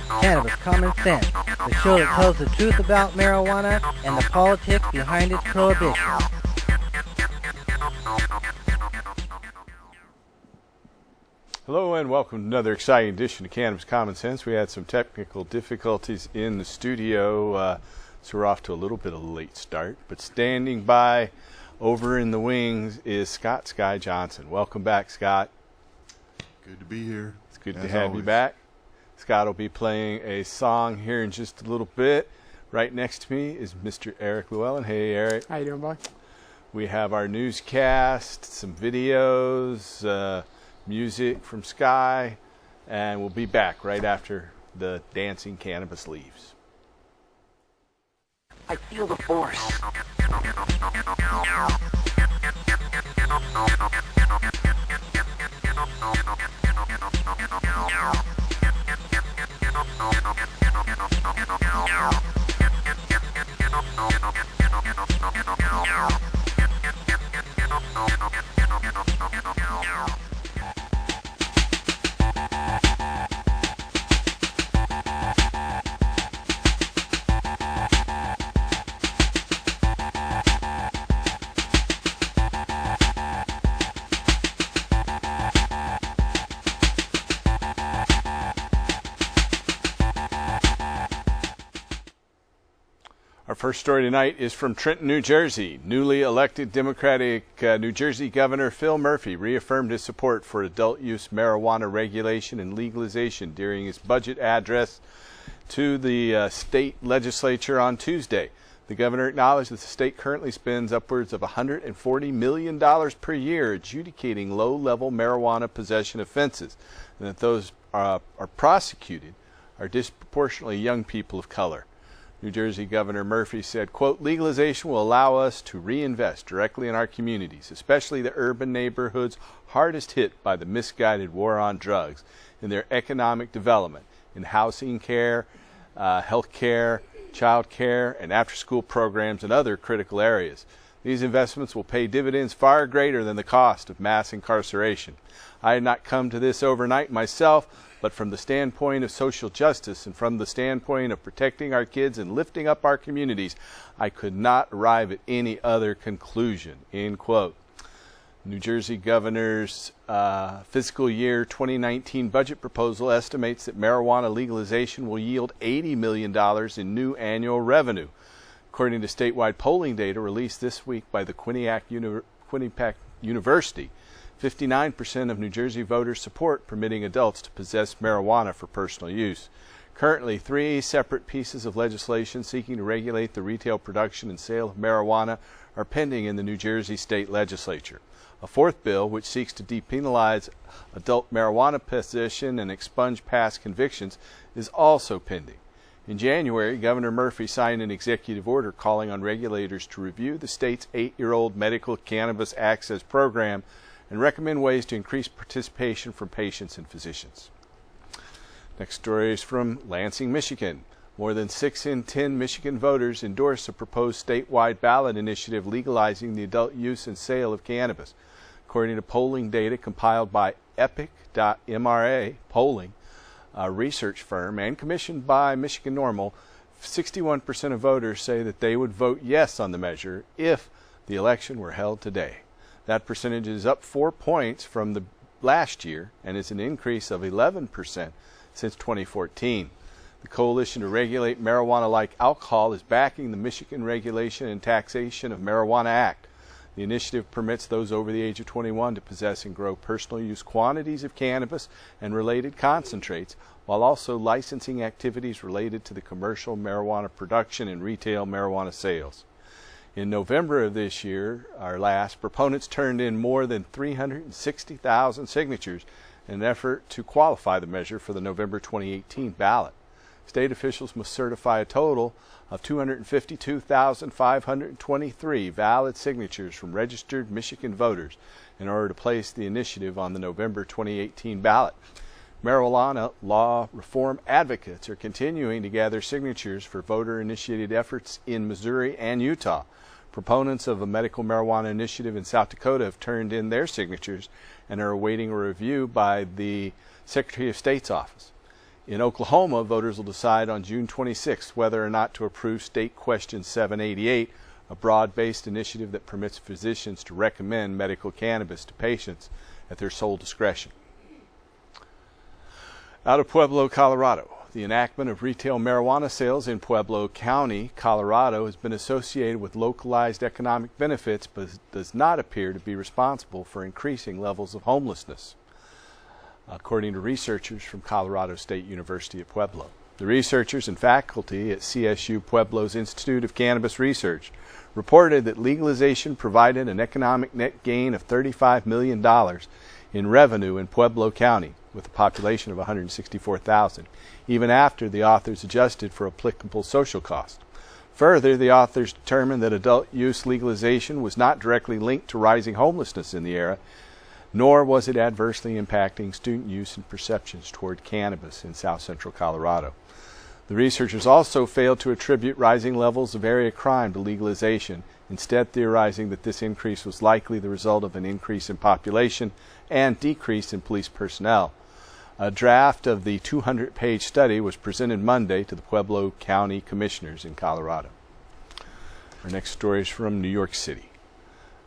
Cannabis Common Sense, the show that tells the truth about marijuana and the politics behind its prohibition. Hello and welcome to another exciting edition of Cannabis Common Sense. We had some technical difficulties in the studio, so we're off to a little bit of a late start. But standing by over in the wings is Scott Sky Johnson. Welcome back, Scott. Good to be here. It's good to have you back. Scott will be playing a song here in just a little bit. Right next to me is Mr. Eric Llewellyn. Hey, Eric. How you doing, boy? We have our newscast, some videos, music from Sky, and we'll be back right after the dancing cannabis leaves. I feel the force. Our first story tonight is from Trenton, New Jersey. Newly elected Democratic New Jersey Governor Phil Murphy reaffirmed his support for adult use marijuana regulation and legalization during his budget address to the state legislature on Tuesday. The governor acknowledged that the state currently spends upwards of $140 million per year adjudicating low-level marijuana possession offenses, and that those are prosecuted are disproportionately young people of color. New Jersey Governor Murphy said, quote, legalization will allow us to reinvest directly in our communities, especially the urban neighborhoods hardest hit by the misguided war on drugs, in their economic development, in housing care, health care, child care, and after-school programs and other critical areas. These investments will pay dividends far greater than the cost of mass incarceration. I had not come to this overnight myself, but from the standpoint of social justice and from the standpoint of protecting our kids and lifting up our communities, I could not arrive at any other conclusion, end quote. New Jersey Governor's fiscal year 2019 budget proposal estimates that marijuana legalization will yield $80 million in new annual revenue. According to statewide polling data released this week by the Quinnipiac University, 59% of New Jersey voters support permitting adults to possess marijuana for personal use. Currently, 3 separate pieces of legislation seeking to regulate the retail production and sale of marijuana are pending in the New Jersey State Legislature. A 4th bill, which seeks to depenalize adult marijuana possession and expunge past convictions, is also pending. In January, Governor Murphy signed an executive order calling on regulators to review the state's 8-year-old medical cannabis access program and recommend ways to increase participation from patients and physicians. Next story is from Lansing, Michigan. More than 6 in 10 Michigan voters endorsed a proposed statewide ballot initiative legalizing the adult use and sale of cannabis. According to polling data compiled by Epic.MRA polling, a research firm, and commissioned by Michigan Normal, 61% of voters say that they would vote yes on the measure if the election were held today. That percentage is up 4 points from the last year and is an increase of 11% since 2014. The Coalition to Regulate Marijuana Like Alcohol is backing the Michigan Regulation and Taxation of Marijuana Act. The initiative permits those over the age of 21 to possess and grow personal use quantities of cannabis and related concentrates, while also licensing activities related to the commercial marijuana production and retail marijuana sales. In November of this year, proponents turned in more than 360,000 signatures in an effort to qualify the measure for the November 2018 ballot. State officials must certify a total of 252,523 valid signatures from registered Michigan voters in order to place the initiative on the November 2018 ballot. Marijuana law reform advocates are continuing to gather signatures for voter-initiated efforts in Missouri and Utah. Proponents of a medical marijuana initiative in South Dakota have turned in their signatures and are awaiting a review by the Secretary of State's office. In Oklahoma, voters will decide on June 26th whether or not to approve State Question 788, a broad-based initiative that permits physicians to recommend medical cannabis to patients at their sole discretion. Out of Pueblo, Colorado, the enactment of retail marijuana sales in Pueblo County, Colorado, has been associated with localized economic benefits, but does not appear to be responsible for increasing levels of homelessness, according to researchers from Colorado State University at Pueblo. The researchers and faculty at CSU Pueblo's Institute of Cannabis Research reported that legalization provided an economic net gain of $35 million in revenue in Pueblo County, with a population of 164,000, even after the authors adjusted for applicable social costs. Further, the authors determined that adult use legalization was not directly linked to rising homelessness in the area, nor was it adversely impacting student use and perceptions toward cannabis in south central Colorado. The researchers also failed to attribute rising levels of area crime to legalization, instead theorizing that this increase was likely the result of an increase in population and decrease in police personnel. A draft of the 200-page study was presented Monday to the Pueblo County Commissioners in Colorado. Our next story is from New York City.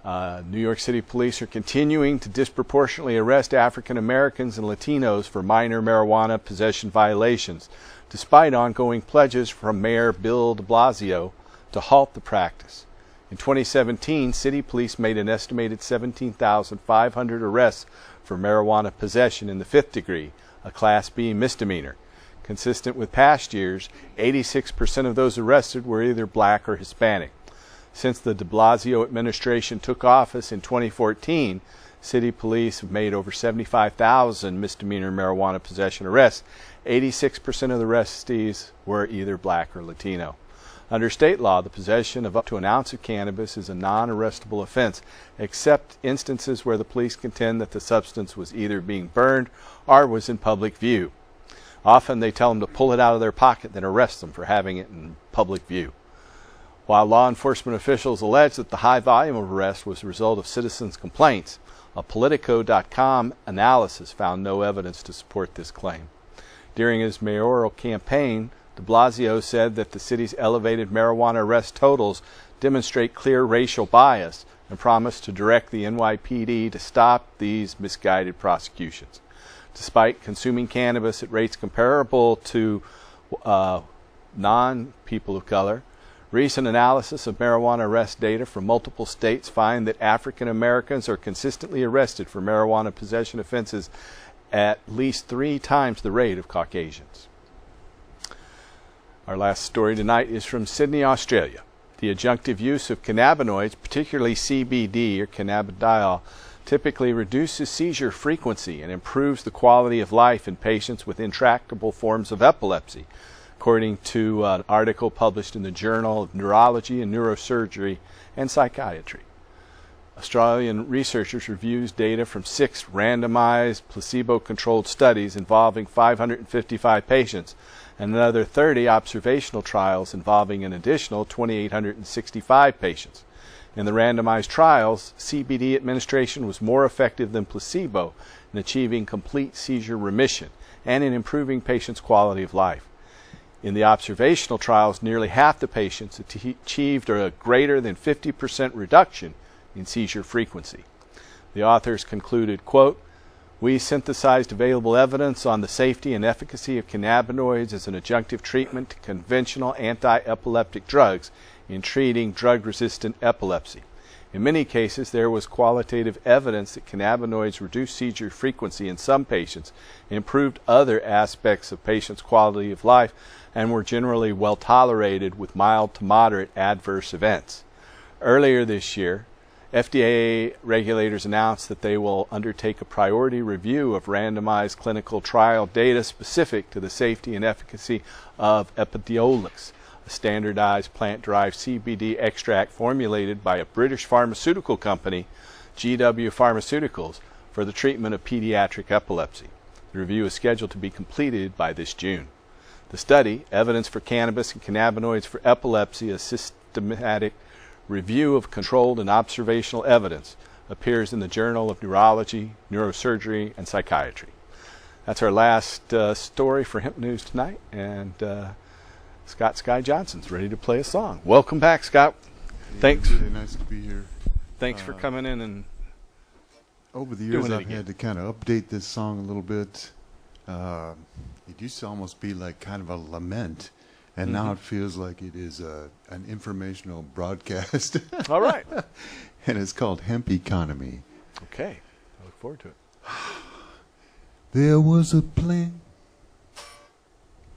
New York City police are continuing to disproportionately arrest African Americans and Latinos for minor marijuana possession violations, despite ongoing pledges from Mayor Bill de Blasio to halt the practice. In 2017, city police made an estimated 17,500 arrests for marijuana possession in the fifth degree, a Class B misdemeanor. Consistent with past years, 86% of those arrested were either black or Hispanic. Since the de Blasio administration took office in 2014, city police have made over 75,000 misdemeanor marijuana possession arrests. 86% of the arrestees were either black or Latino. Under state law, the possession of up to an ounce of cannabis is a non-arrestable offense, except instances where the police contend that the substance was either being burned or was in public view. Often they tell them to pull it out of their pocket, then arrest them for having it in public view. While law enforcement officials allege that the high volume of arrests was the result of citizens' complaints, a Politico.com analysis found no evidence to support this claim. During his mayoral campaign, de Blasio said that the city's elevated marijuana arrest totals demonstrate clear racial bias and promised to direct the NYPD to stop these misguided prosecutions. Despite consuming cannabis at rates comparable to non-people of color, recent analysis of marijuana arrest data from multiple states find that African Americans are consistently arrested for marijuana possession offenses at least 3 times the rate of Caucasians. Our last story tonight is from Sydney, Australia. The adjunctive use of cannabinoids, particularly CBD or cannabidiol, typically reduces seizure frequency and improves the quality of life in patients with intractable forms of epilepsy, according to an article published in the Journal of Neurology and Neurosurgery and Psychiatry. Australian researchers reviewed data from 6 randomized placebo-controlled studies involving 555 patients and another 30 observational trials involving an additional 2,865 patients. In the randomized trials, CBD administration was more effective than placebo in achieving complete seizure remission and in improving patients' quality of life. In the observational trials, nearly half the patients achieved a greater than 50% reduction in seizure frequency. The authors concluded, quote, "We synthesized available evidence on the safety and efficacy of cannabinoids as an adjunctive treatment to conventional anti-epileptic drugs in treating drug-resistant epilepsy. In many cases, there was qualitative evidence that cannabinoids reduced seizure frequency in some patients, improved other aspects of patients' quality of life, and were generally well tolerated with mild to moderate adverse events." Earlier this year, FDA regulators announced that they will undertake a priority review of randomized clinical trial data specific to the safety and efficacy of Epidiolex, a standardized plant-derived CBD extract formulated by a British pharmaceutical company, GW Pharmaceuticals, for the treatment of pediatric epilepsy. The review is scheduled to be completed by this June. The study, Evidence for Cannabis and Cannabinoids for Epilepsy, a systematic review of controlled and observational evidence, appears in the Journal of Neurology, Neurosurgery, and Psychiatry. That's our last story for Hemp News tonight, and Scott Sky Johnson's ready to play a song. Welcome back, Scott. Thanks. Really nice to be here. Thanks for coming in. And over the years, I've had to kind of update this song a little bit. It used to almost be like kind of a lament, and now it feels like it is an informational broadcast. All right. And it's called Hemp Economy. Okay. I look forward to it. There was a plant.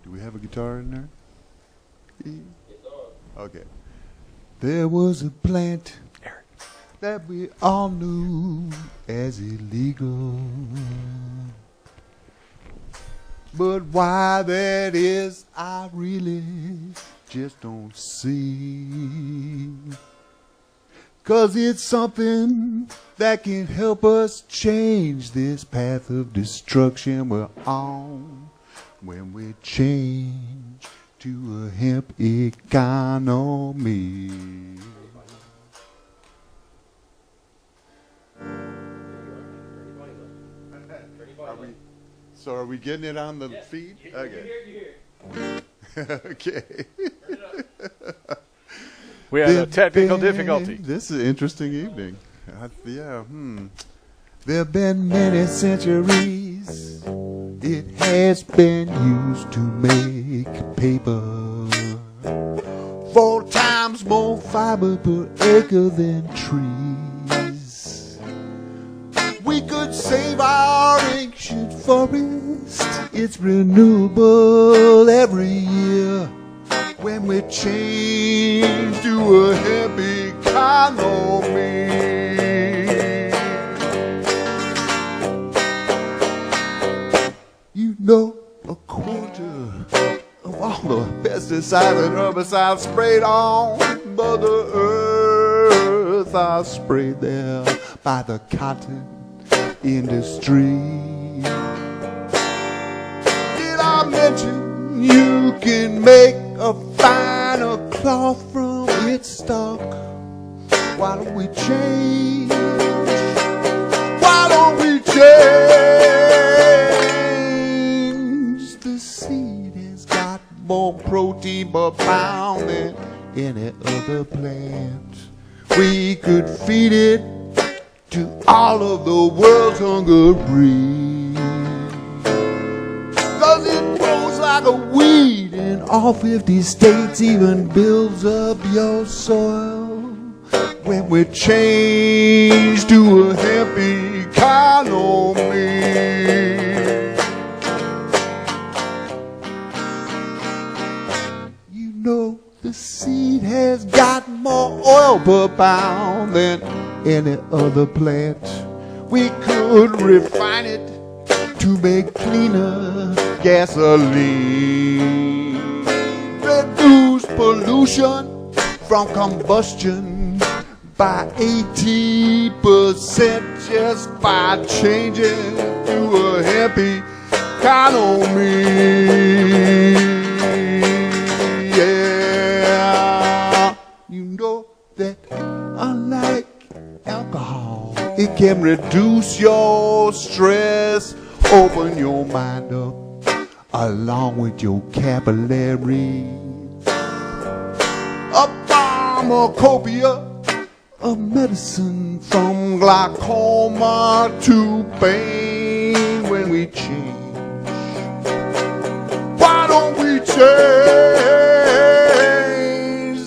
Do we have a guitar in there? Okay. There was a plant that we all knew as illegal. But why that is, I really just don't see. 'Cause it's something that can help us change this path of destruction we're on when we change to a hemp economy. Are we getting it on the feed? Okay. Okay. We had a technical difficulty. This is an interesting evening. There have been many centuries it has been used to make paper. 4 times more fiber per acre than trees. We could save our ancient forest. It's renewable every year when we change to a hemp economy. You know, a quarter of all the pesticides and herbicides sprayed on Mother Earth are sprayed there by the cotton industry. Did I mention you can make a finer cloth from its stalk? Why don't we change? Why don't we change? The seed has got more protein per pound than any other plant. We could feed it to all of the world's hunger breed. 'Cause it grows like a weed in all 50 states, even builds up your soil. When we change to a hemp economy. You know the seed has got more oil per pound than any other plant. We could refine it to make cleaner gasoline, reduce pollution from combustion by 80% just by changing to a hemp economy. Yeah, you know that unlike alcohol, it can reduce your stress, open your mind up along with your capillary. A pharmacopoeia of medicine from glaucoma to pain. When we change, why don't we change?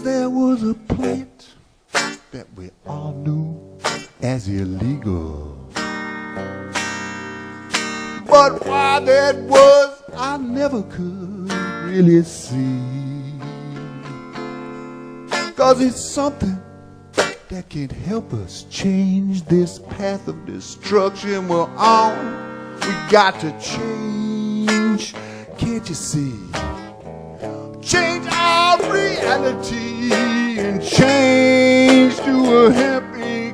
There was a plant that we all knew as illegal, but why that was, I never could really see. 'Cause it's something that can help us change this path of destruction we're on. We got to change, can't you see? Change our reality and change to a hemp economy.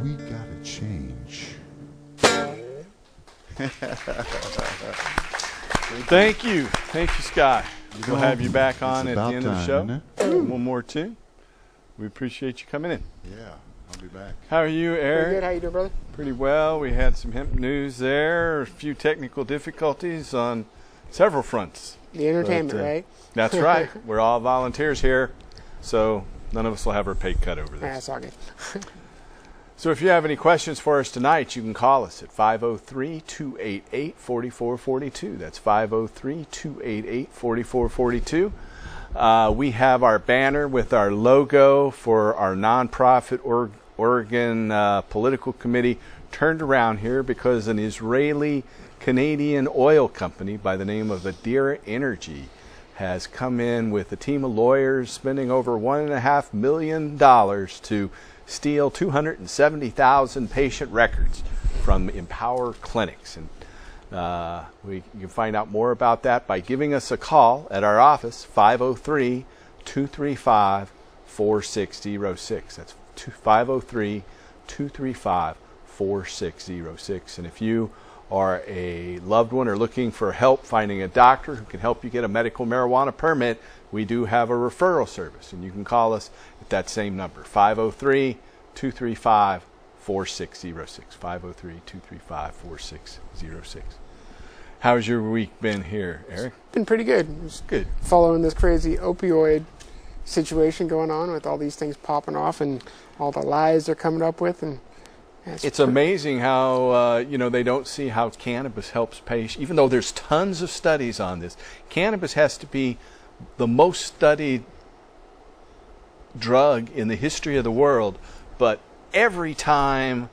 We gotta change. Thank you, Sky. We'll have you back on at the end of the show. One more tune. We appreciate you coming in. Yeah, I'll be back. How are you, Eric? Pretty good. How you doing, brother? Pretty well. We had some hemp news there, a few technical difficulties on several fronts. The entertainment, right? That's right. We're all volunteers here, so none of us will have our pay cut over this. That's all good. So if you have any questions for us tonight, you can call us at 503-288-4442. That's 503-288-4442. We have our banner with our logo for our nonprofit Oregon Political Committee turned around here because an Israeli-Canadian oil company by the name of Adira Energy has come in with a team of lawyers spending over $1.5 million to steal 270,000 patient records from Empower clinics. And you can find out more about that by giving us a call at our office, 503-235-4606. That's 503-235-4606. And if you are a loved one or looking for help finding a doctor who can help you get a medical marijuana permit, we do have a referral service, and you can call us at that same number, 503-235-4606, 503-235-4606. How's your week been here, Eric? It's been pretty good. Just good. Following this crazy opioid situation going on with all these things popping off and all the lies they're coming up with, and it's amazing how they don't see how cannabis helps patients, even though there's tons of studies on this. Cannabis has to be the most studied drug in the history of the world, but every time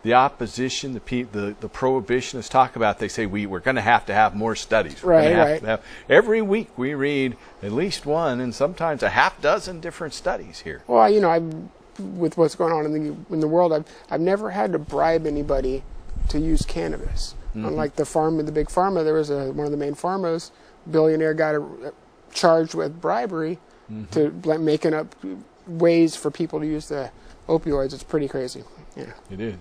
the opposition, the prohibitionists talk about, they say we're going to have more studies. Right. Every week we read at least one and sometimes a half dozen different studies here. Well, with what's going on in the world, I've never had to bribe anybody to use cannabis. Mm-hmm. Unlike the big pharma, there was one of the main pharmas, billionaire got charged with bribery to making up ways for people to use the opioids. It's pretty crazy. Yeah. It is.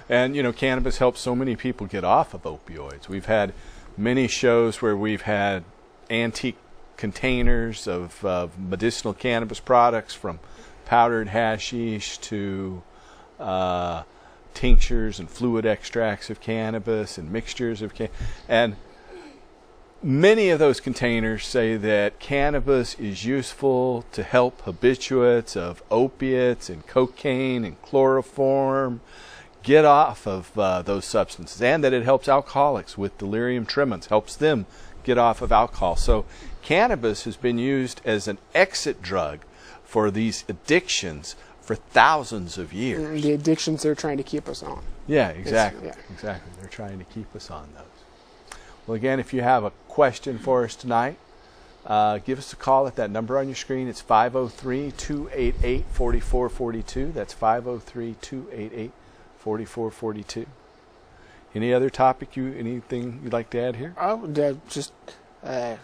And cannabis helps so many people get off of opioids. We've had many shows where we've had antique containers of medicinal cannabis products, from powdered hashish to tinctures and fluid extracts of cannabis and mixtures of cannabis. And many of those containers say that cannabis is useful to help habituates of opiates and cocaine and chloroform get off of those substances, and that it helps alcoholics with delirium tremens, helps them get off of alcohol. So cannabis has been used as an exit drug for these addictions for thousands of years. The addictions they're trying to keep us on. Yeah, exactly. Exactly. They're trying to keep us on those. Well, again, if you have a question for us tonight, give us a call at that number on your screen. It's 503-288-4442. That's 503-288-4442. Any other topic, anything you'd like to add here? Just the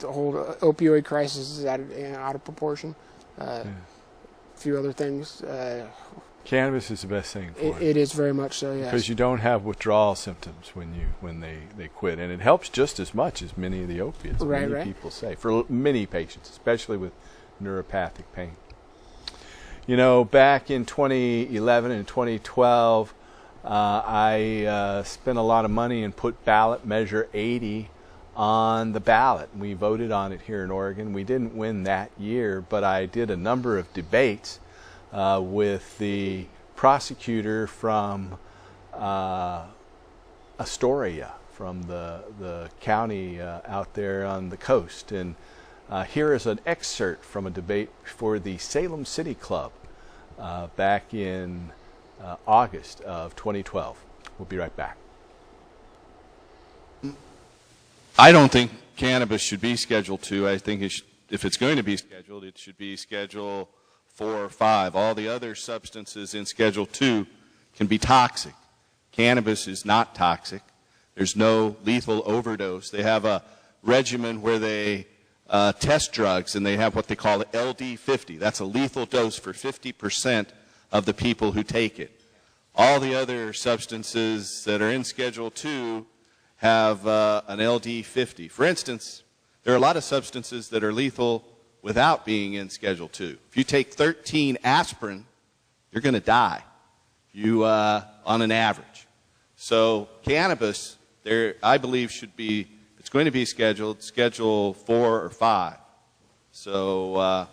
whole opioid crisis is out of proportion. A few other things. Cannabis is the best thing for it is very much so, yes. Because you don't have withdrawal symptoms when they quit, and it helps just as much as many of the opiates. Many people say, for many patients, especially with neuropathic pain. Back in 2011 and 2012, I spent a lot of money and put ballot measure 80 on the ballot. We voted on it here in Oregon. We didn't win that year, but I did a number of debates with the prosecutor from Astoria, from the county out there on the coast. And here is an excerpt from a debate for the Salem City Club back in August of 2012. We'll be right back. I don't think cannabis should be Schedule 2. I think if it's going to be scheduled, it should be Schedule 4 or 5. All the other substances in Schedule 2 can be toxic. Cannabis is not toxic. There's no lethal overdose. They have a regimen where they test drugs, and they have what they call LD50. That's a lethal dose for 50% of the people who take it. All the other substances that are in Schedule 2 have an LD50. For instance, there are a lot of substances that are lethal without being in Schedule 2. If you take 13 aspirin, you're going to die, on an average. So cannabis, I believe, it's going to be scheduled Schedule 4 or 5. So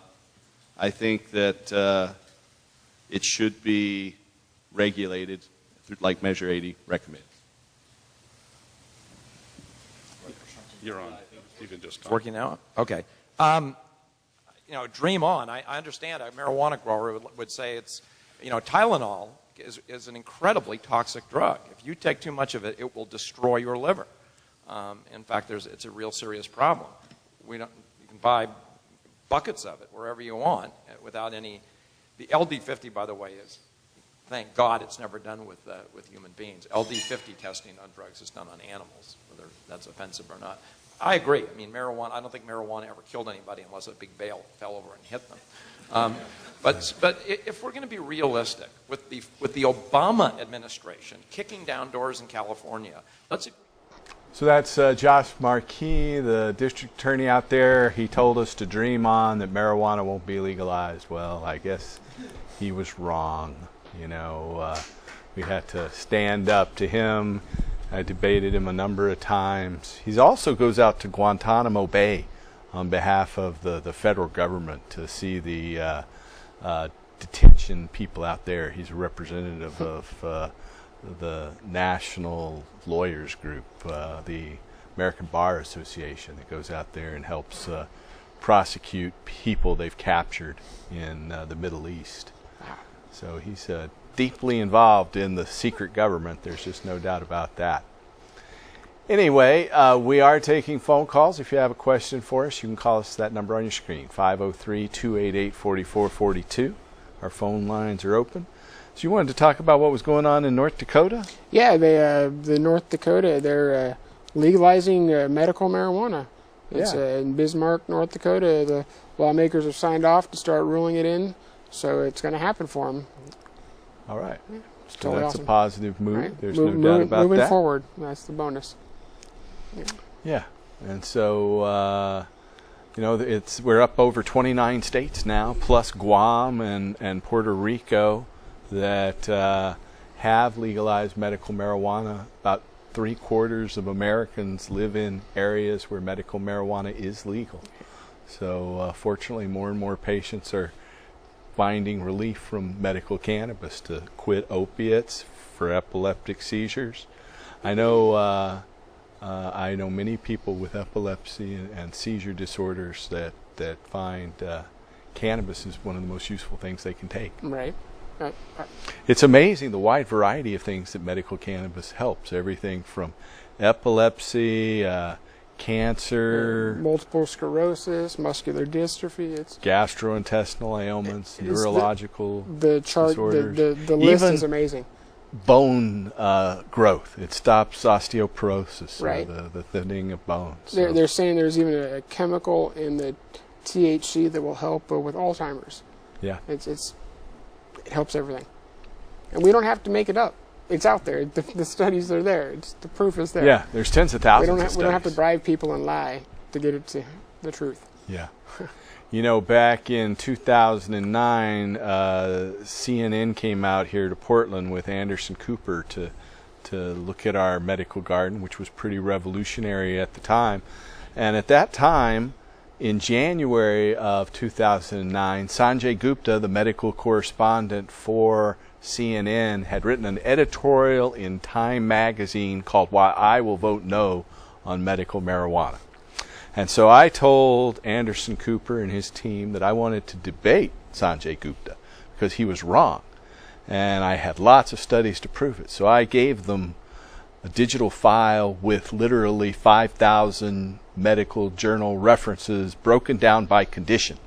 I think that it should be regulated like Measure 80 recommends. You're on. Even just It's working now? Okay. Dream on. I understand a marijuana grower would say it's, Tylenol is an incredibly toxic drug. If you take too much of it, it will destroy your liver. In fact, it's a real serious problem. You can buy buckets of it wherever you want without any. The LD50, by the way, is, thank God it's never done with human beings. LD50 testing on drugs is done on animals, whether that's offensive or not. I agree. I mean, marijuana, I don't think marijuana ever killed anybody unless a big bale fell over and hit them. But if we're going to be realistic, with the Obama administration kicking down doors in California, let's. So that's Josh Markey, the district attorney out there. He told us to dream on that marijuana won't be legalized. Well, I guess he was wrong. We had to stand up to him. I debated him a number of times. He also goes out to Guantanamo Bay on behalf of the federal government to see the detention people out there. He's a representative of the National Lawyers Group, the American Bar Association, that goes out there and helps prosecute people they've captured in the Middle East. So he's deeply involved in the secret government. There's just no doubt about that. Anyway, we are taking phone calls. If you have a question for us, you can call us at that number on your screen, 503-288-4442. Our phone lines are open. So you wanted to talk about what was going on in North Dakota? Yeah, the North Dakota, they're legalizing medical marijuana. It's in Bismarck, North Dakota. The lawmakers have signed off to start ruling it in, so it's going to happen for them. All right. Yeah, So totally that's awesome. a positive move. Right. There's no doubt about moving that. forward, that's the bonus. Yeah. And so, we're up over 29 states now, plus Guam and Puerto Rico, that have legalized medical marijuana. About 3/4 of Americans live in areas where medical marijuana is legal. So fortunately, more and more patients are finding relief from medical cannabis to quit opiates for epileptic seizures. I know many people with epilepsy and seizure disorders that find cannabis is one of the most useful things they can take. Right. It's amazing the wide variety of things that medical cannabis helps. Everything from epilepsy, cancer, multiple sclerosis, muscular dystrophy. It's gastrointestinal ailments, neurological disorders. The list Even is amazing. bone growth. It stops osteoporosis, Right. or the thinning of bones. They're saying there's even a chemical in the THC that will help with Alzheimer's. Yeah. It helps everything, and we don't have to make it up. It's out there. The studies are there. The proof is there. Yeah, there's tens of thousands of studies. We don't have to bribe people and lie to get it to the truth. Yeah. Back in 2009, CNN came out here to Portland with Anderson Cooper to look at our medical garden, which was pretty revolutionary at the time. And at that time, in January of 2009, Sanjay Gupta, the medical correspondent for CNN, had written an editorial in Time magazine called "Why I Will Vote No on Medical Marijuana." And so I told Anderson Cooper and his team that I wanted to debate Sanjay Gupta because he was wrong. And I had lots of studies to prove it. So I gave them a digital file with literally 5,000 medical journal references broken down by condition.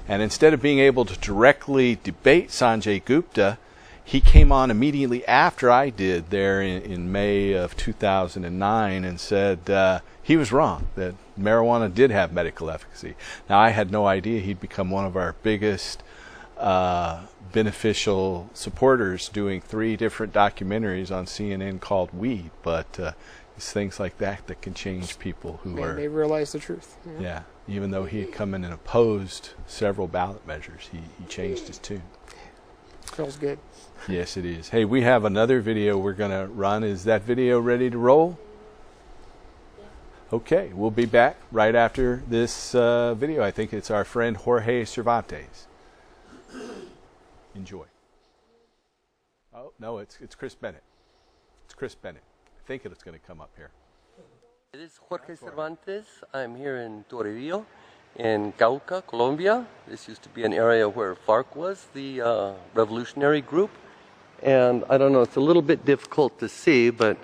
And instead of being able to directly debate Sanjay Gupta, he came on immediately after I did there in May of 2009 and said he was wrong, that marijuana did have medical efficacy. Now, I had no idea he'd become one of our biggest beneficial supporters, doing 3 different documentaries on CNN called Weed. But It's things like that that can change people who are. They realize the truth. Yeah. Even though he had come in and opposed several ballot measures, he changed his tune. Feels good. Yes, it is. Hey, we have another video we're going to run. Is that video ready to roll? Okay, we'll be back right after this video. I think it's our friend Jorge Cervantes. Enjoy. Oh, no, it's Chris Bennett. It's Chris Bennett. I think it's going to come up here. It is Jorge Cervantes. I'm here in Toribio, in Cauca, Colombia. This used to be an area where FARC was, the revolutionary group. And I don't know, it's a little bit difficult to see, but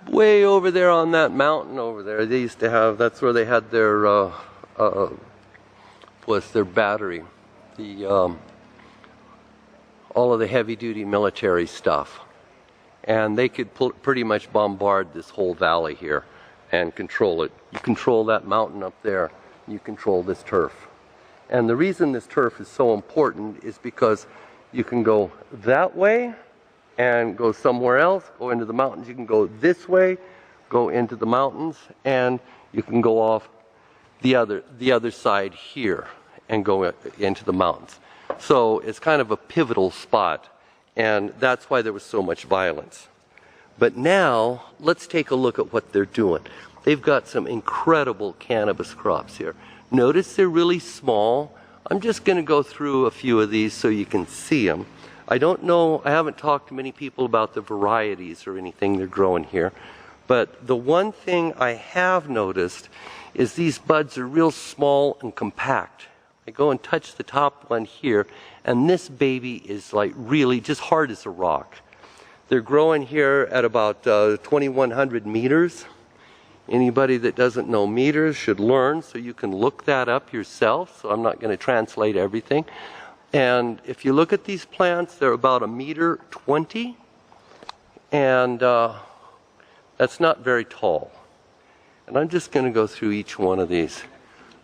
way over there on that mountain over there, they used to have, that's where they had their, their battery. All of the heavy-duty military stuff. And they could pretty much bombard this whole valley here and control it. You control that mountain up there, you control this turf. And the reason this turf is so important is because you can go that way and go somewhere else, go into the mountains. You can go this way, go into the mountains, and you can go off the other side here and go into the mountains. So it's kind of a pivotal spot. And that's why there was so much violence. But now, let's take a look at what they're doing. They've got some incredible cannabis crops here. Notice they're really small. I'm just going to go through a few of these so you can see them. I don't know, I haven't talked to many people about the varieties or anything they're growing here. But the one thing I have noticed is these buds are real small and compact. I go and touch the top one here, and this baby is like really just hard as a rock. They're growing here at about 2,100 meters. Anybody that doesn't know meters should learn, so you can look that up yourself. So I'm not going to translate everything. And if you look at these plants, they're about 1.20 meters, and that's not very tall. And I'm just going to go through each one of these.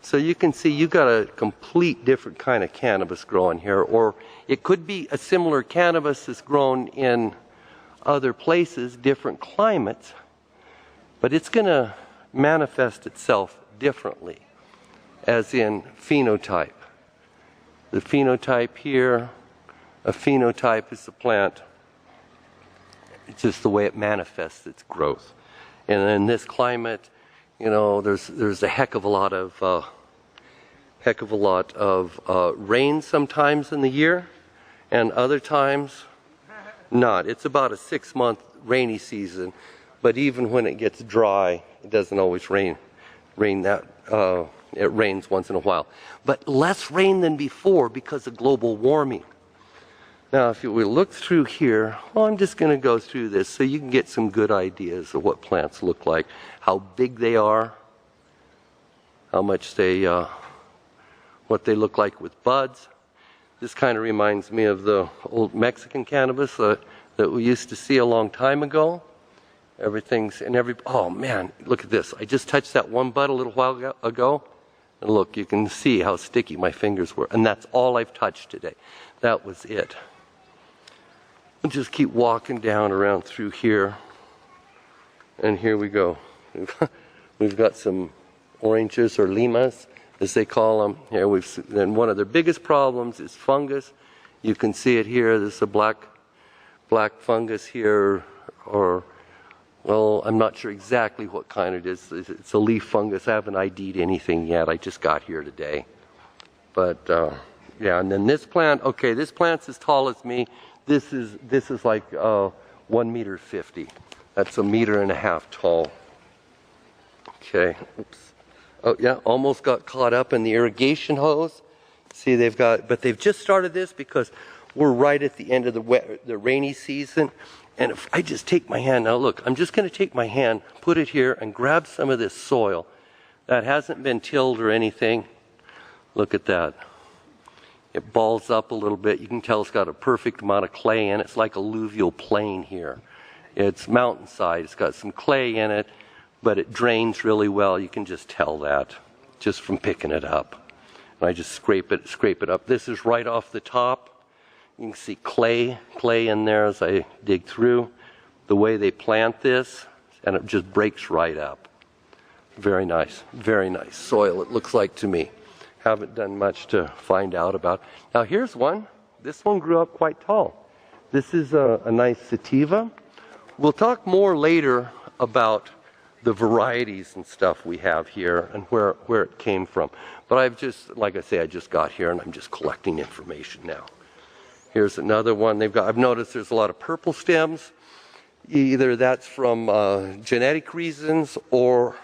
So you can see you've got a complete different kind of cannabis growing here, or it could be a similar cannabis that's grown in other places, different climates, but it's going to manifest itself differently, as in phenotype. The phenotype here, a phenotype is the plant. It's just the way it manifests its growth. And in this climate, you know, there's a heck of a lot of rain sometimes in the year, and other times not. It's about a 6-month rainy season, but even when it gets dry, it doesn't always rain that. It rains once in a while, but less rain than before because of global warming. Now, if we look through here, well, I'm just going to go through this so you can get some good ideas of what plants look like, how big they are, how much they, what they look like with buds. This kind of reminds me of the old Mexican cannabis that we used to see a long time ago. Oh man, look at this. I just touched that one bud a little while ago, and look, you can see how sticky my fingers were, and that's all I've touched today. That was it. We'll just keep walking down around through here, and here we go. We've got some oranges or limas, as they call them. Here then one of their biggest problems is fungus. You can see it here. There's a black fungus here, or well, I'm not sure exactly what kind it is. It's a leaf fungus. I haven't ID'd anything yet. I just got here today. But yeah, and then this plant. Okay, this plant's as tall as me. This is like 1.50 meters. That's 1.5 meters tall. Okay. Oops. Oh yeah, almost got caught up in the irrigation hose. See, but they've just started this because we're right at the end of the rainy season. And if I just take my hand, now look, I'm just going to take my hand, put it here, and grab some of this soil that hasn't been tilled or anything. Look at that. It balls up a little bit. You can tell it's got a perfect amount of clay in it. It's like alluvial plain here. It's mountainside. It's got some clay in it, but it drains really well. You can just tell that just from picking it up. And I just scrape it up. This is right off the top. You can see clay in there as I dig through. The way they plant this, and it just breaks right up. Very nice soil, it looks like to me. Haven't done much to find out about. Now here's one. This one grew up quite tall. This is a nice sativa. We'll talk more later about the varieties and stuff we have here and where it came from. But I've just, like I say, I just got here and I'm just collecting information now. Here's another one they've got. I've noticed there's a lot of purple stems. Either that's from genetic reasons, or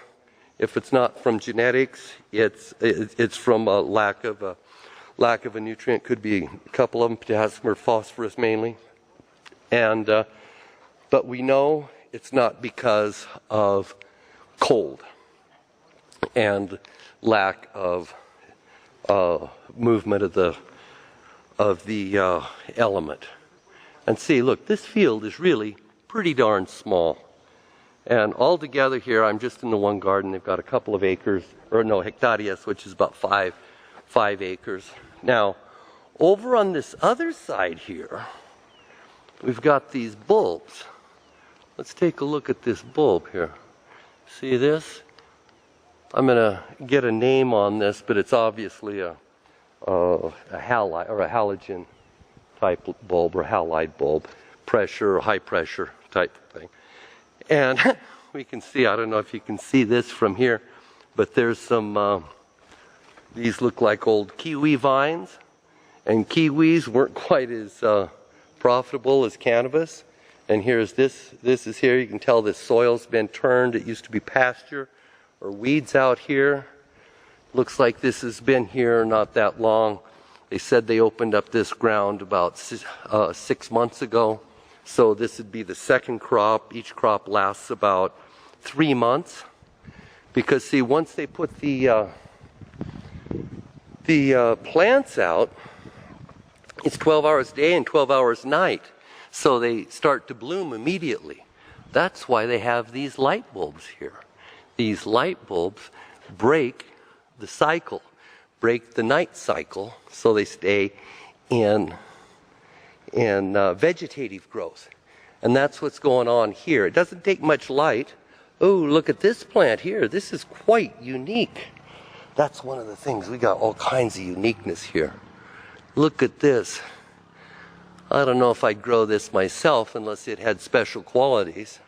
if it's not from genetics, it's from a lack of a nutrient. Could be a couple of them, potassium or phosphorus mainly. And but we know it's not because of cold and lack of movement of the element. And see, look, this field is really pretty darn small. And all together here, I'm just in the one garden. They've got a couple of acres, or no, hectareas, which is about five acres. Now, over on this other side here, we've got these bulbs. Let's take a look at this bulb here. See this? I'm going to get a name on this, but it's obviously a halide or a halogen type bulb or halide bulb, pressure or high pressure type thing. And we can see, I don't know if you can see this from here, but there's some, these look like old kiwi vines, and kiwis weren't quite as profitable as cannabis. And here's this is here, you can tell this soil's been turned. It used to be pasture or weeds out here. Looks like this has been here not that long. They said they opened up this ground about 6 months ago. So this would be the second crop. Each crop lasts about 3 months. Because see, once they put the plants out, it's 12 hours a day and 12 hours a night. So they start to bloom immediately. That's why they have these light bulbs here. These light bulbs break the cycle, break the night cycle, so they stay in vegetative growth. And that's what's going on here. It doesn't take much light. Oh, look at this plant here. This is quite unique. That's one of the things. We got all kinds of uniqueness here. Look at this. I don't know if I'd grow this myself unless it had special qualities.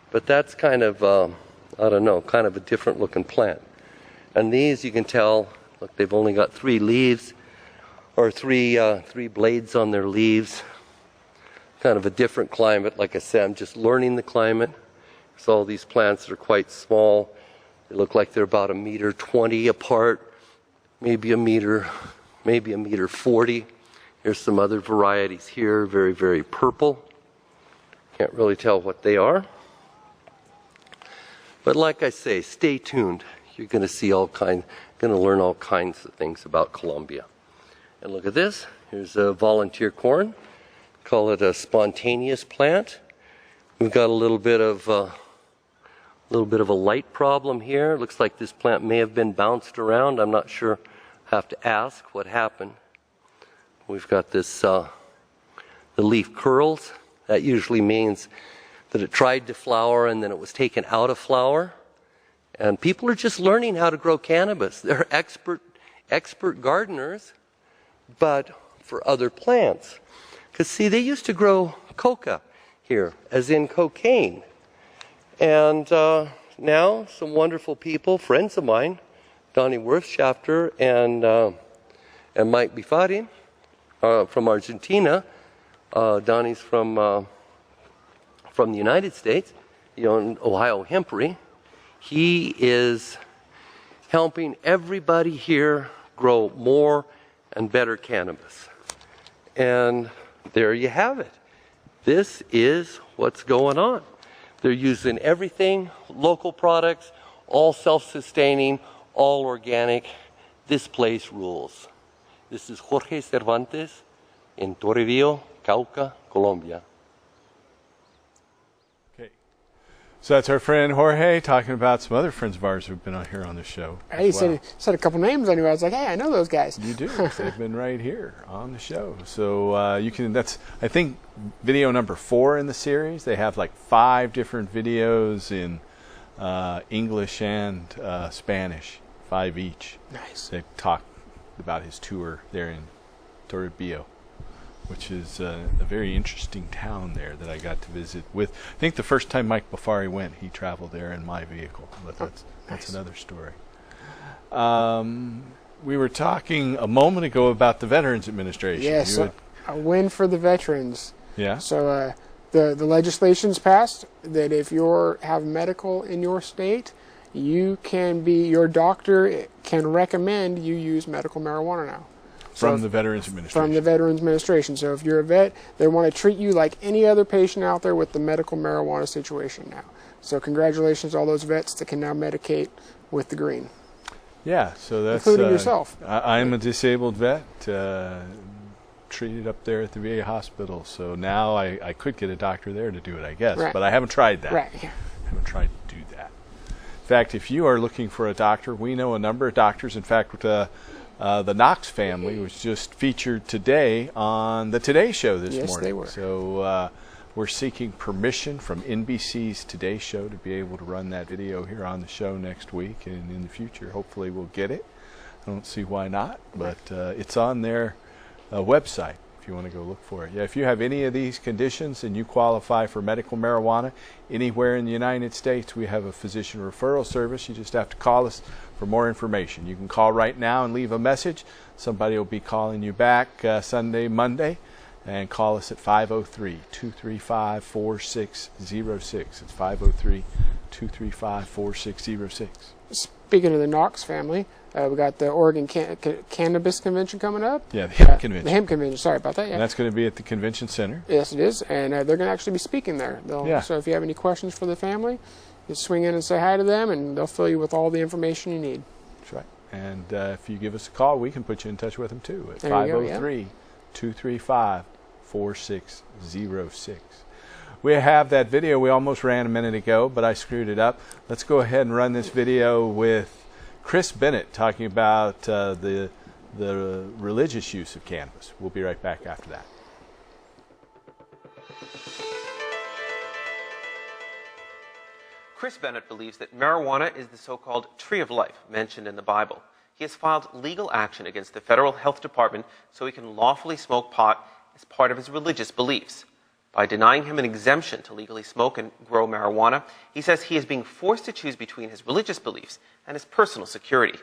But that's kind of, I don't know, kind of a different looking plant. And these, you can tell, look, they've only got 3 leaves. Or three blades on their leaves. Kind of a different climate. Like I said, I'm just learning the climate. So all these plants are quite small. They look like they're about 1.20 meters apart, maybe a meter 40. Here's some other varieties here, very, very purple. Can't really tell what they are. But like I say, stay tuned. You're going to see going to learn all kinds of things about Colombia. And look at this. Here's a volunteer corn. Call it a spontaneous plant. We've got a little bit of a light problem here. Looks like this plant may have been bounced around. I'm not sure. Have to ask what happened. We've got this the leaf curls. That usually means that it tried to flower and then it was taken out of flower. And people are just learning how to grow cannabis. They're expert gardeners, but for other plants. Because see, they used to grow coca here, as in cocaine. And now some wonderful people, friends of mine, Donnie Wirtschafter and Mike Bifari from Argentina. Donnie's from the United States. He owned Ohio Hempery. He is helping everybody here grow more and better cannabis. And there you have it. This is what's going on. They're using everything, local products, all self-sustaining, all organic. This place rules. This is Jorge Cervantes in Torrevillo, Cauca, Colombia. Okay. So that's our friend Jorge talking about some other friends of ours who've been on here on the show. Hey, he said a couple names I knew. I was like, hey, I know those guys. You do. They've been right here on the show. So you can, that's, I think, video number 4 in the series. They have like 5 different videos in English and Spanish, 5 each. Nice. They talk about his tour there in Toribio, which is a very interesting town there that I got to visit with. I think the first time Mike Bafari went, he traveled there in my vehicle, but that's another story. We were talking a moment ago about the Veterans Administration. Yes, a win for the veterans. Yeah. So the legislation's passed that if you have medical in your state, your doctor can recommend you use medical marijuana now. From the Veterans Administration. From the Veterans Administration. So if you're a vet, they want to treat you like any other patient out there with the medical marijuana situation now. So congratulations to all those vets that can now medicate with the green. Yeah, so that's... including yourself. I'm a disabled vet, treated up there at the VA hospital. So now I could get a doctor there to do it, I guess. Right. But I haven't tried that. Right. I haven't tried to do that. In fact, if you are looking for a doctor, we know a number of doctors. In fact, the Knox family was just featured today on the Today Show this morning. Yes, they were. So we're seeking permission from NBC's Today Show to be able to run that video here on the show next week, and in the future, hopefully we'll get it. I don't see why not, but it's on their website if you want to go look for it. Yeah, if you have any of these conditions and you qualify for medical marijuana anywhere in the United States, we have a physician referral service. You just have to call us for more information. You can call right now and leave a message. Somebody will be calling you back Sunday, Monday, and call us at 503-235-4606. It's 503-235-4606. Speaking of the Knox family, we got the Oregon Cannabis Convention coming up. Yeah, the hemp convention. The hemp convention, sorry about that. Yeah. And that's going to be at the convention center. Yes, it is, and they're going to actually be speaking there. So if you have any questions for the family, just swing in and say hi to them, and they'll fill you with all the information you need. That's right. And if you give us a call, we can put you in touch with them too at 503-235-4606. We have that video we almost ran a minute ago, but I screwed it up. Let's go ahead and run this video with Chris Bennett talking about the religious use of cannabis. We'll be right back after that. Chris Bennett believes that marijuana is the so-called tree of life mentioned in the Bible. He has filed legal action against the federal health department so he can lawfully smoke pot as part of his religious beliefs. By denying him an exemption to legally smoke and grow marijuana, he says he is being forced to choose between his religious beliefs and his personal security.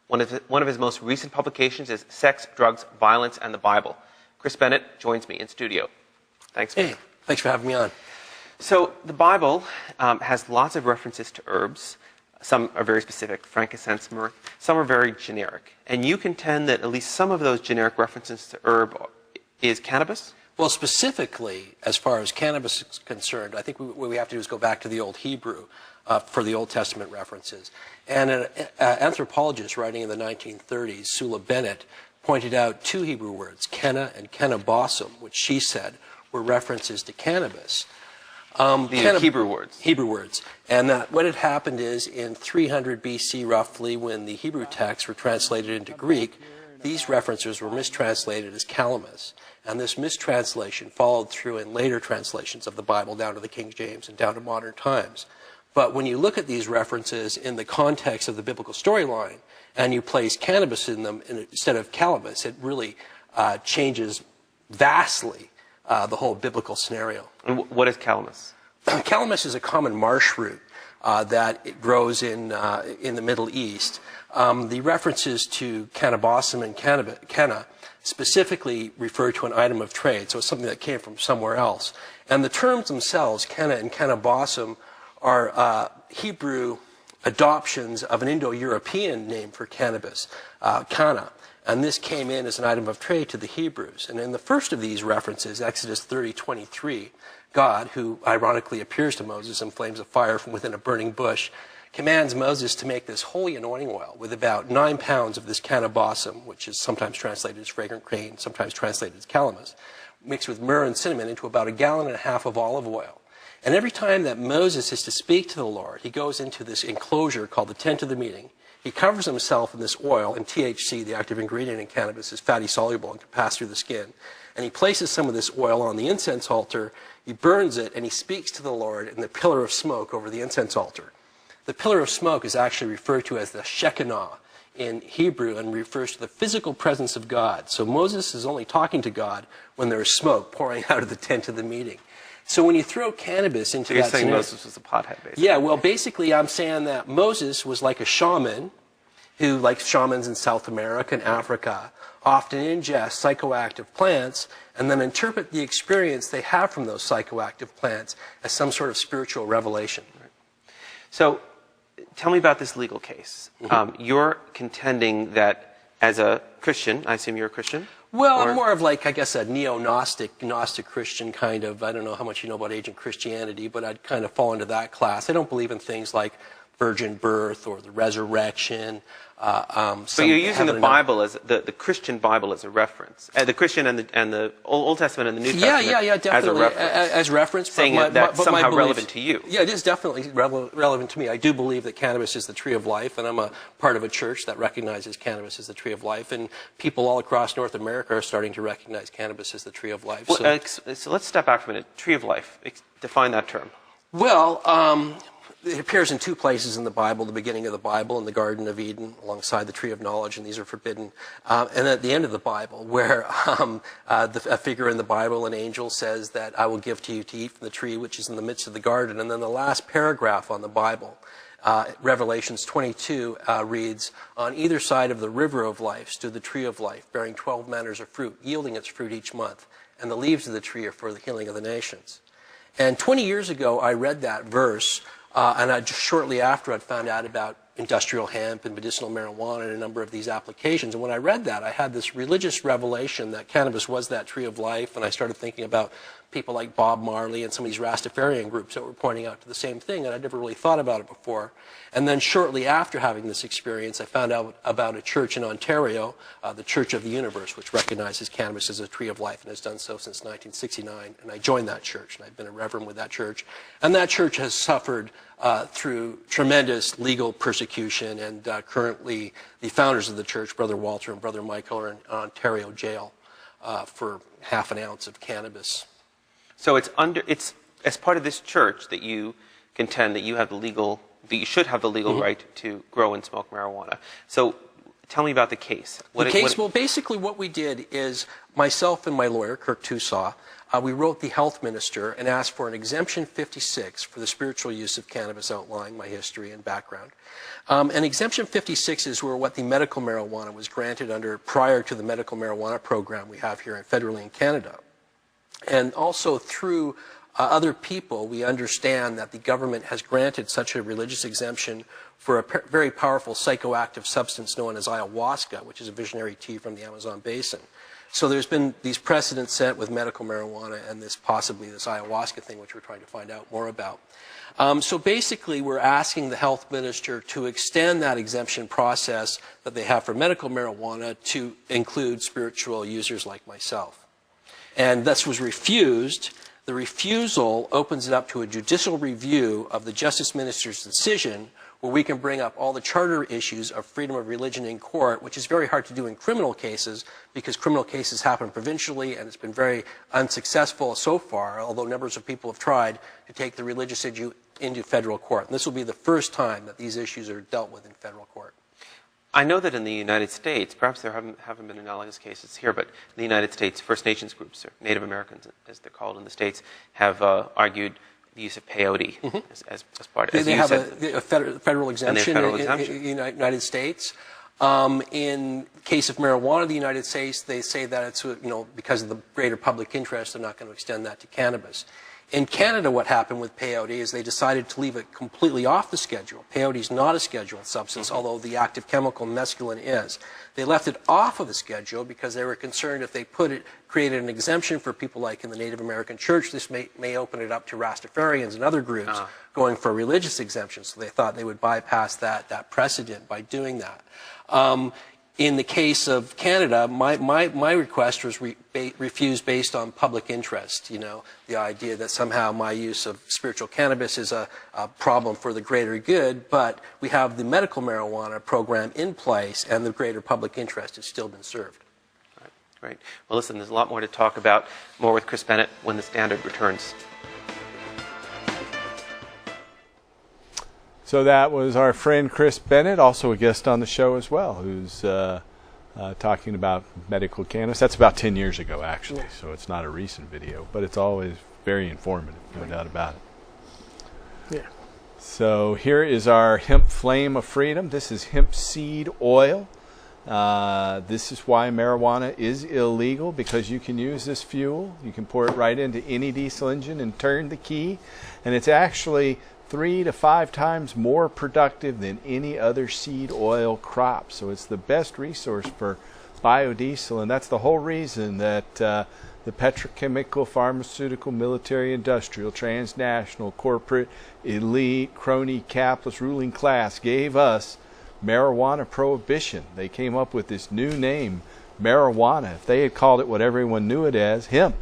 One of his most recent publications is Sex, Drugs, Violence, and the Bible. Chris Bennett joins me in studio. Thanks. Hey, thanks for having me on. So the Bible has lots of references to herbs. Some are very specific, frankincense, myrrh. Some are very generic. And you contend that at least some of those generic references to herb is cannabis? Well, specifically, as far as cannabis is concerned, I think what we have to do is go back to the Old Hebrew for the Old Testament references. And an anthropologist writing in the 1930s, Sula Bennett, pointed out 2 Hebrew words, kenna and kennabossum, which she said were references to cannabis. These are Hebrew words. Hebrew words. And what had happened is in 300 BC, roughly, when the Hebrew texts were translated into Greek, these references were mistranslated as calamus. And this mistranslation followed through in later translations of the Bible down to the King James and down to modern times. But when you look at these references in the context of the biblical storyline and you place cannabis in them instead of calamus, it really changes vastly the whole biblical scenario. And what is calamus? Calamus is a common marsh root that it grows in the Middle East. The references to cannabossum and canna specifically refer to an item of trade, so it's something that came from somewhere else. And the terms themselves, canna and cannabossum, are Hebrew adoptions of an Indo-European name for cannabis, canna. And this came in as an item of trade to the Hebrews. And in the first of these references, Exodus 30:23, God, who ironically appears to Moses in flames of fire from within a burning bush, commands Moses to make this holy anointing oil with about 9 pounds of this cannabossum, which is sometimes translated as fragrant grain, sometimes translated as calamus, mixed with myrrh and cinnamon into about 1.5 gallons of olive oil. And every time that Moses is to speak to the Lord, he goes into this enclosure called the tent of the meeting. He covers himself in this oil, and THC, the active ingredient in cannabis, is fatty soluble and can pass through the skin. And he places some of this oil on the incense altar, he burns it, and he speaks to the Lord in the pillar of smoke over the incense altar. The pillar of smoke is actually referred to as the Shekinah in Hebrew and refers to the physical presence of God. So Moses is only talking to God when there is smoke pouring out of the tent of the meeting. So when you throw cannabis into so you're that saying scenario, Moses was a pothead, basically. yeah, well, basically I'm saying that Moses was like a shaman who, like shamans in South America and Africa, often ingest psychoactive plants and then interpret the experience they have from those psychoactive plants as some sort of spiritual revelation. So tell me about this legal case. You're contending that as a Christian, I assume you're a Christian? Well, I'm more of like, I guess, a neo-Gnostic, Gnostic Christian kind of, I don't know how much you know about ancient Christianity, but I'd kind of fall into that class. I don't believe in things like virgin birth or the resurrection. So you're using the Bible as the Christian Bible as a reference, the Christian and the Old Testament and the New Testament definitely as a reference, as reference, saying that's somehow relevant to you. Yeah, it is definitely relevant to me. I do believe that cannabis is the tree of life, and I'm a part of a church that recognizes cannabis as the tree of life, and people all across North America are starting to recognize cannabis as the tree of life. Well, so let's step back for a minute. Tree of life. Define that term. Well, it appears in two places in the Bible, the beginning of the Bible in the Garden of Eden alongside the tree of knowledge, and these are forbidden. And at the end of the Bible, where a figure in the Bible, an angel, says that I will give to you to eat from the tree which is in the midst of the garden. And then the last paragraph on the Bible, Revelations 22, reads, on either side of the river of life stood the tree of life, bearing 12 manners of fruit, yielding its fruit each month. And the leaves of the tree are for the healing of the nations. And 20 years ago, I read that verse, and just shortly after I'd found out about industrial hemp and medicinal marijuana and a number of these applications. And when I read that, I had this religious revelation that cannabis was that tree of life, and I started thinking about people like Bob Marley and some of these Rastafarian groups that were pointing out to the same thing, and I'd never really thought about it before. And then shortly after having this experience, I found out about a church in Ontario, the Church of the Universe, which recognizes cannabis as a tree of life and has done so since 1969. And I joined that church, and I've been a reverend with that church. And that church has suffered through tremendous legal persecution, and currently the founders of the church, Brother Walter and Brother Michael, are in Ontario jail for half an ounce of cannabis. So it's as part of this church that you contend that you have that you should have the legal right to grow and smoke marijuana. So tell me about the case. Well, basically what we did is myself and my lawyer, Kirk Tusaw, we wrote the health minister and asked for an exemption 56 for the spiritual use of cannabis, outlining my history and background. And exemption 56 is what the medical marijuana was granted under prior to the medical marijuana program we have here federally in Canada. And also through other people, we understand that the government has granted such a religious exemption for a very powerful psychoactive substance known as ayahuasca, which is a visionary tea from the Amazon basin. So there's been these precedents set with medical marijuana and possibly this ayahuasca thing, which we're trying to find out more about. So basically, we're asking the health minister to extend that exemption process that they have for medical marijuana to include spiritual users like myself. And this was refused. The refusal opens it up to a judicial review of the justice minister's decision, where we can bring up all the charter issues of freedom of religion in court, which is very hard to do in criminal cases because criminal cases happen provincially, and it's been very unsuccessful so far, although numbers of people have tried to take the religious issue into federal court. And this will be the first time that these issues are dealt with in federal court. I know that in the United States, perhaps there haven't been analogous cases here, but in the United States, First Nations groups, or Native Americans as they're called in the States, have argued the use of peyote as part of it. They have a federal exemption in the United States. In the case of marijuana in the United States, they say that it's, because of the greater public interest, they're not going to extend that to cannabis. In Canada, what happened with peyote is they decided to leave it completely off the schedule. Peyote is not a scheduled substance, although the active chemical mescaline is. They left it off of the schedule because they were concerned if they created an exemption for people like in the Native American church, this may open it up to Rastafarians and other groups going for religious exemptions. So they thought they would bypass that precedent by doing that. In the case of Canada, my request was refused based on public interest. You know, the idea that somehow my use of spiritual cannabis is a problem for the greater good, but we have the medical marijuana program in place and the greater public interest has still been served. All right, great. Well, listen, there's a lot more to talk about. More with Chris Bennett when the Standard returns. So that was our friend Chris Bennett, also a guest on the show as well, who's talking about medical cannabis. That's about 10 years ago, actually, so it's not a recent video, but it's always very informative, no doubt about it. Yeah. So here is our hemp flame of freedom. This is hemp seed oil. This is why marijuana is illegal, because you can use this fuel. You can pour it right into any diesel engine and turn the key, and it's actually 3 to 5 times more productive than any other seed oil crop. So it's the best resource for biodiesel, and that's the whole reason that the petrochemical, pharmaceutical, military, industrial, transnational, corporate, elite, crony, capitalist, ruling class gave us marijuana prohibition. They came up with this new name, marijuana. If they had called it what everyone knew it as, hemp,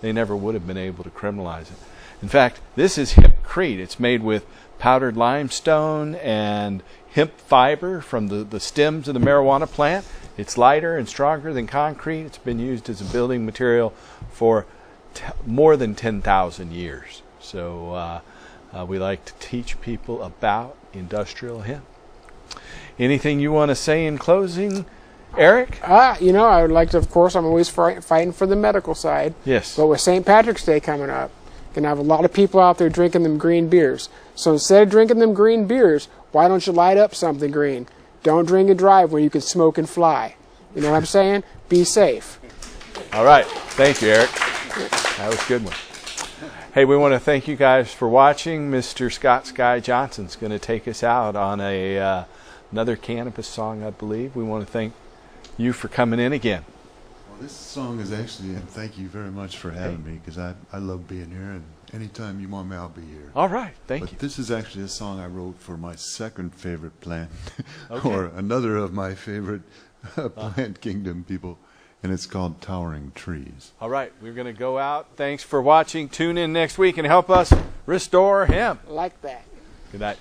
they never would have been able to criminalize it. In fact, this is hempcrete. It's made with powdered limestone and hemp fiber from the stems of the marijuana plant. It's lighter and stronger than concrete. It's been used as a building material for more than 10,000 years. So we like to teach people about industrial hemp. Anything you want to say in closing, Eric? You know, I would like to, of course, I'm always fighting for the medical side. Yes. But with St. Patrick's Day coming up, going to have a lot of people out there drinking them green beers. So instead of drinking them green beers, why don't you light up something green? Don't drink and drive when you can smoke and fly. You know what I'm saying? Be safe. All right. Thank you, Eric. That was a good one. Hey, we want to thank you guys for watching. Mr. Scott Sky Johnson's going to take us out on another cannabis song, I believe. We want to thank you for coming in again. Well, this song is actually, and thank you very much for having me, because I love being here, and anytime you want me, I'll be here. All right, thank you. But this is actually a song I wrote for my second favorite plant, Okay. or another of my favorite plant kingdom people, and it's called Towering Trees. All right, we're going to go out. Thanks for watching. Tune in next week and help us restore hemp. Like that. Good night.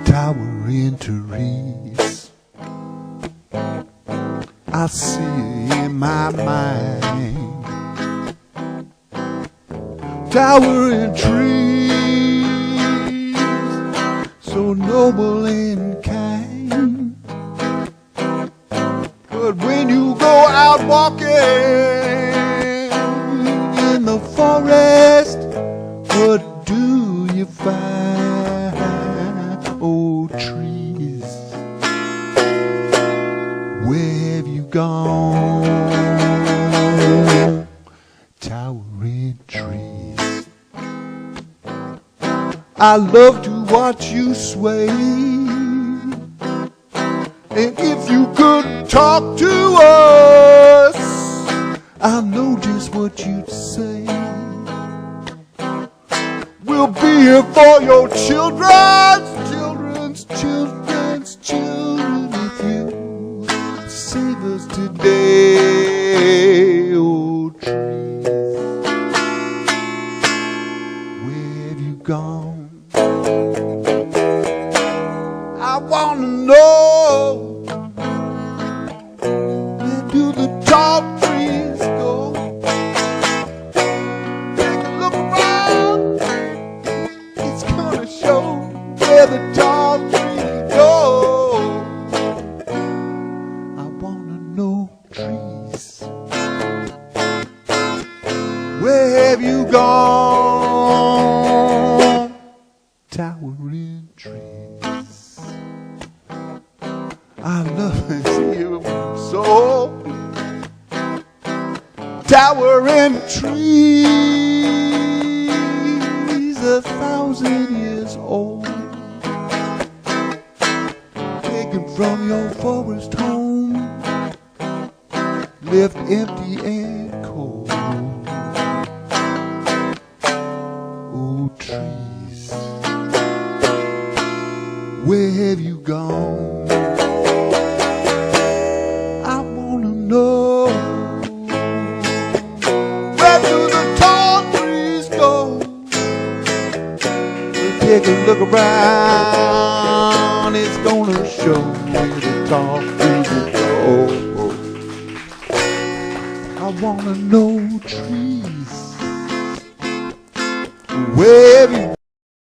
Towering trees, I see in my mind. Towering trees, so noble and kind. But when you go out walking in the forest, what do you find? Oh, trees, where have you gone? Towering trees, I love to watch you sway. And if you could talk to us, I know just what you'd say. We'll be here for your children's children's children if you save us today. Oh, trees, where have you gone? I want to know, where do the tall trees go? Take a look around, it's gonna show where the tall trees go. I wanna know, trees, where have you gone? Towering trees, I love you so. Towering trees, 1,000 years old, taken from your forest home, left empty and cold. Oh, trees, Where have you gone? I wanna know. Where do the tall trees go? We'll take a look around. It's gonna show where the tall trees go. I wanna know, trees, where have you